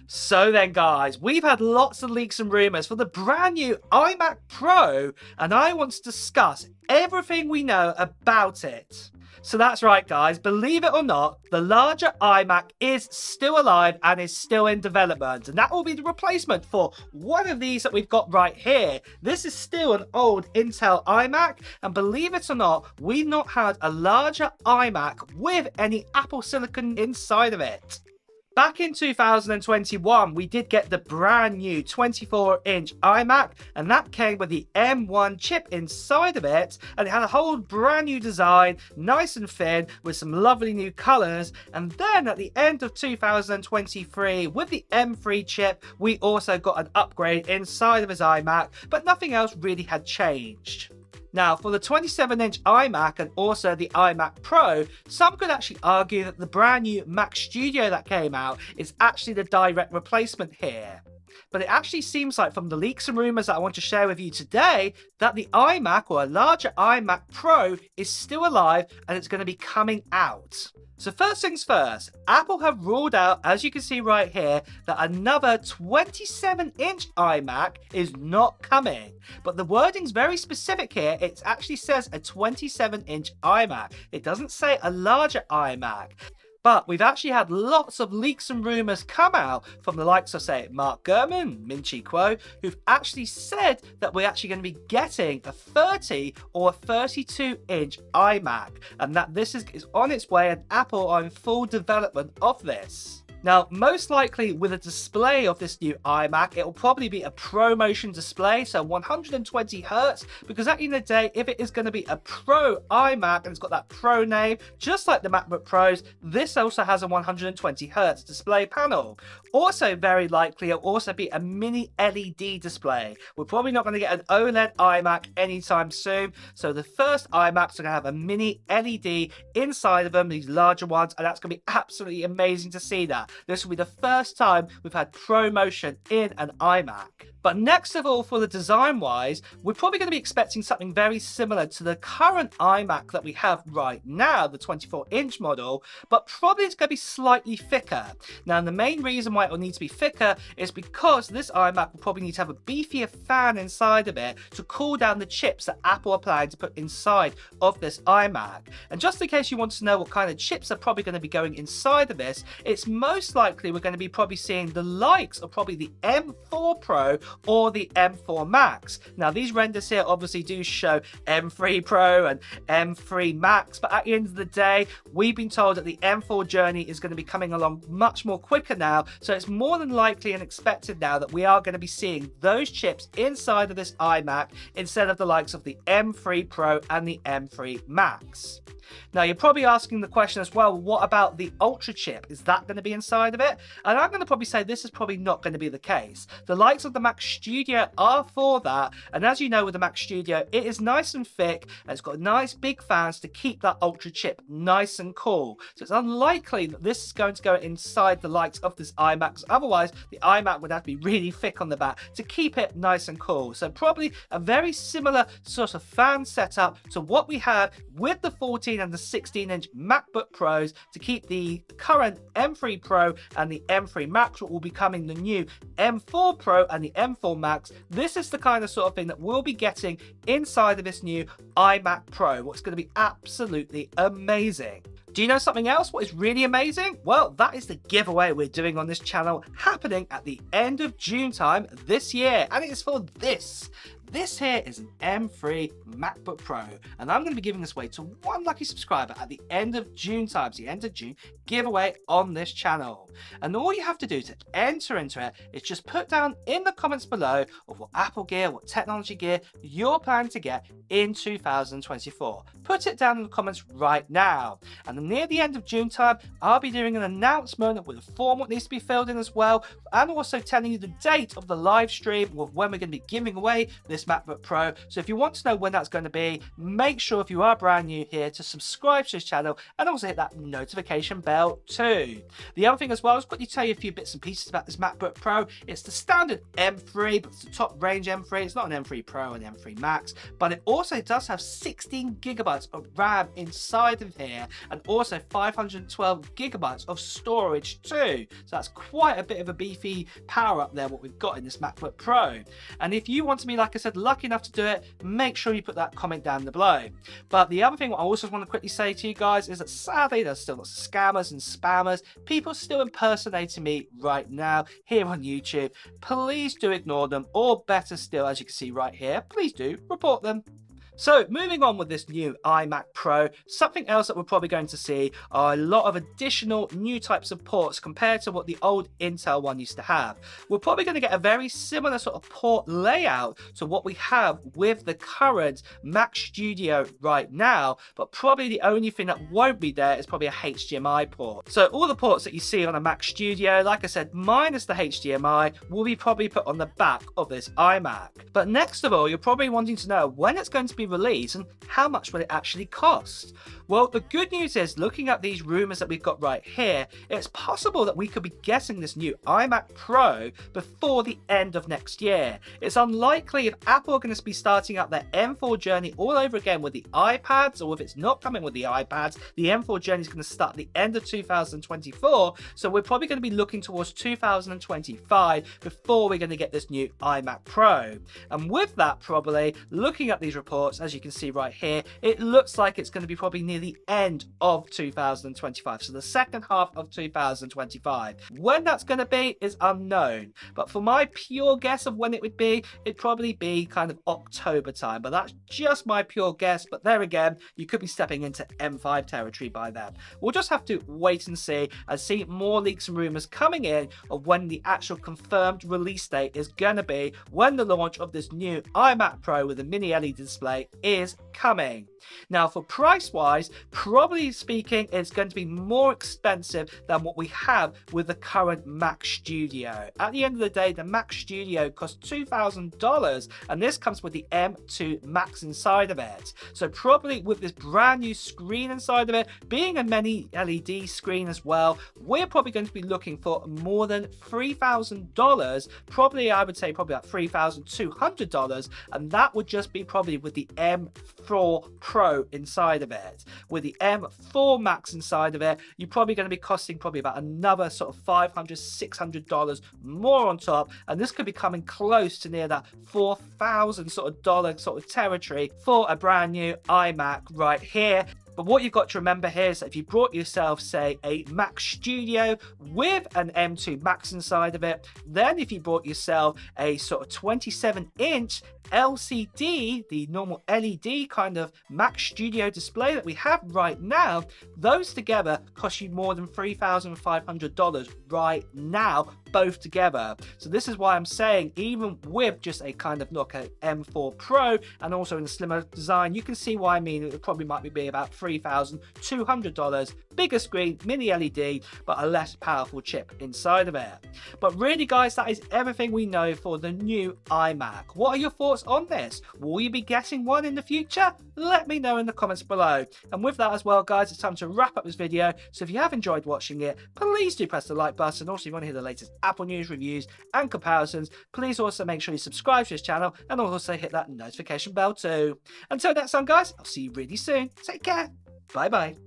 So then guys, we've had lots of leaks and rumors for the brand new iMac Pro, and I want to discuss everything we know about it. So that's right guys, believe it or not, the larger iMac is still alive and is still in development, and that will be the replacement for one of these that we've got right here. This is still an old Intel iMac, and believe it or not, we've not had a larger iMac with any Apple Silicon inside of it. Back in 2021, we did get the brand new 24-inch iMac, and that came with the M1 chip inside of it, and it had a whole brand new design, nice and thin, with some lovely new colors. And then at the end of 2023, with the M3 chip, we also got an upgrade inside of his iMac, but nothing else really had changed. Now, for the 27-inch iMac and also the iMac Pro, some could actually argue that the brand new Mac Studio that came out is actually the direct replacement here. But it actually seems like, from the leaks and rumors that I want to share with you today, that the iMac, or a larger iMac Pro, is still alive and it's going to be coming out. So first things first, Apple have ruled out, as you can see right here, that another 27-inch iMac is not coming. But the wording's very specific here. It actually says a 27-inch iMac. It doesn't say a larger iMac. But we've actually had lots of leaks and rumors come out from the likes of, say, Mark Gurman, Min-Chi Kuo, who've actually said that we're actually going to be getting a 30 or a 32-inch iMac, and that this is on its way, and Apple are in full development of this. Now, most likely with a display of this new iMac, it will probably be a ProMotion display, so 120 Hz, because at the end of the day, if it is going to be a Pro iMac and it's got that Pro name, just like the MacBook Pros, this also has a 120 Hz display panel. Also, very likely, it'll also be a mini LED display. We're probably not going to get an OLED iMac anytime soon, so the first iMacs are going to have a mini LED inside of them, these larger ones, and that's going to be absolutely amazing to see that. This will be the first time we've had ProMotion in an iMac. But next of all, for the design wise, we're probably going to be expecting something very similar to the current iMac that we have right now, the 24-inch model, but probably it's going to be slightly thicker. Now, the main reason why it will need to be thicker is because this iMac will probably need to have a beefier fan inside of it to cool down the chips that Apple are planning to put inside of this iMac. And just in case you want to know what kind of chips are probably going to be going inside of this, it's most likely we're going to be probably seeing the likes of probably the M4 Pro or the M4 Max. Now, these renders here obviously do show M3 Pro and M3 Max, but at the end of the day, we've been told that the M4 journey is going to be coming along much more quicker now, so it's more than likely and expected now that we are going to be seeing those chips inside of this iMac instead of the likes of the M3 Pro and the M3 Max. Now, you're probably asking the question as well, what about the Ultra chip? Is that going to be inside of it? And I'm going to probably say this is probably not going to be the case. The likes of the Mac Studio are for that, and as you know with the Mac Studio, it is nice and thick, and it's got nice big fans to keep that Ultra chip nice and cool. So it's unlikely that this is going to go inside the likes of this iMac, otherwise the iMac would have to be really thick on the back to keep it nice and cool. So probably a very similar sort of fan setup to what we have with the 14 and the 16-inch MacBook Pros to keep the current M3 Pro and the M3 Max, what will be coming the new M4 Pro and the M4 Max. This is the kind of sort of thing that we'll be getting inside of this new iMac Pro, what's going to be absolutely amazing. Do you know something else? What is really amazing? Well, that is the giveaway we're doing on this channel, happening at the end of June time this year, and it is for this. This here is an M3 MacBook Pro, and I'm going to be giving this away to one lucky subscriber at the end of June time, so the end of June giveaway on this channel. And all you have to do to enter into it is just put down in the comments below of what Apple gear, what technology gear you're planning to get in 2024. Put it down in the comments right now. And near the end of June time, I'll be doing an announcement with a form that needs to be filled in as well, and also telling you the date of the live stream of when we're going to be giving away this this MacBook Pro. So if you want to know when that's going to be, make sure if you are brand new here to subscribe to this channel and also hit that notification bell too. The other thing as well is quickly tell you a few bits and pieces about this MacBook Pro. It's the standard M3, but it's the top range M3. It's not an M3 Pro and M3 Max, but it also does have 16 gigabytes of RAM inside of here and also 512 gigabytes of storage too. So that's quite a bit of a beefy power up there what we've got in this MacBook Pro. And if you want to be, like I said, lucky enough to do it, make sure you put that comment down below. But the other thing I also want to quickly say to you guys is that sadly there's still lots of scammers and spammers, people still impersonating me right now here on YouTube. Please do ignore them, or better still, as you can see right here, please do report them. So moving on with this new iMac Pro, something else that we're probably going to see are a lot of additional new types of ports compared to what the old Intel one used to have. We're probably going to get a very similar sort of port layout to what we have with the current Mac Studio right now, but probably the only thing that won't be there is probably a HDMI port. So all the ports that you see on a Mac Studio, like I said, minus the HDMI, will be probably put on the back of this iMac. But next of all, you're probably wanting to know when it's going to be release and how much will it actually cost. Well, the good news is, looking at these rumors that we've got right here, it's possible that we could be getting this new iMac Pro before the end of next year. It's unlikely if Apple are going to be starting out their M4 journey all over again with the iPads, or if it's not coming with the iPads, the M4 journey is going to start at the end of 2024, so we're probably going to be looking towards 2025 before we're going to get this new iMac Pro. And with that, probably looking at these reports, as you can see right here, it looks like it's going to be probably near the end of 2025, so the second half of 2025. When that's going to be is unknown, but for my pure guess of when it would be, it'd probably be kind of October time, but that's just my pure guess. But there again, you could be stepping into M5 territory by then. We'll just have to wait and see more leaks and rumors coming in of when the actual confirmed release date is going to be, when the launch of this new iMac Pro with a mini LED display is coming. Now, for price wise, probably speaking, it's going to be more expensive than what we have with the current Mac Studio. At the end of the day, the Mac Studio costs $2,000, and this comes with the M2 Max inside of it. So probably with this brand new screen inside of it, being a mini LED screen as well, we're probably going to be looking for more than $3,000, probably I would say probably about $3,200, and that would just be probably with the M4 Pro inside of it. With the M4 Max inside of it, you're probably going to be costing probably about another sort of $500, $600 more on top, and this could be coming close to near that $4,000 sort of dollar sort of territory for a brand new iMac right here. But what you've got to remember here is that if you brought yourself, say, a Mac Studio with an M2 Max inside of it, then if you brought yourself a sort of 27-inch LCD, the normal LED kind of Mac Studio display that we have right now, those together cost you more than $3,500 right now, both together. So this is why I'm saying, even with just a kind of look at M4 Pro and also in a slimmer design, you can see why I mean it probably might be about $3,200, bigger screen, mini LED, but a less powerful chip inside of it. But really guys, that is everything we know for the new iMac. What are your thoughts on this? Will you be getting one in the future? Let me know in the comments below. And with that as well guys, it's time to wrap up this video. So if you have enjoyed watching it, please do press the like button. Also, if you want to hear the latest Apple news, reviews and comparisons, please also make sure you subscribe to this channel and also hit that notification bell too. Until next time guys, I'll see you really soon. Take care. Bye bye.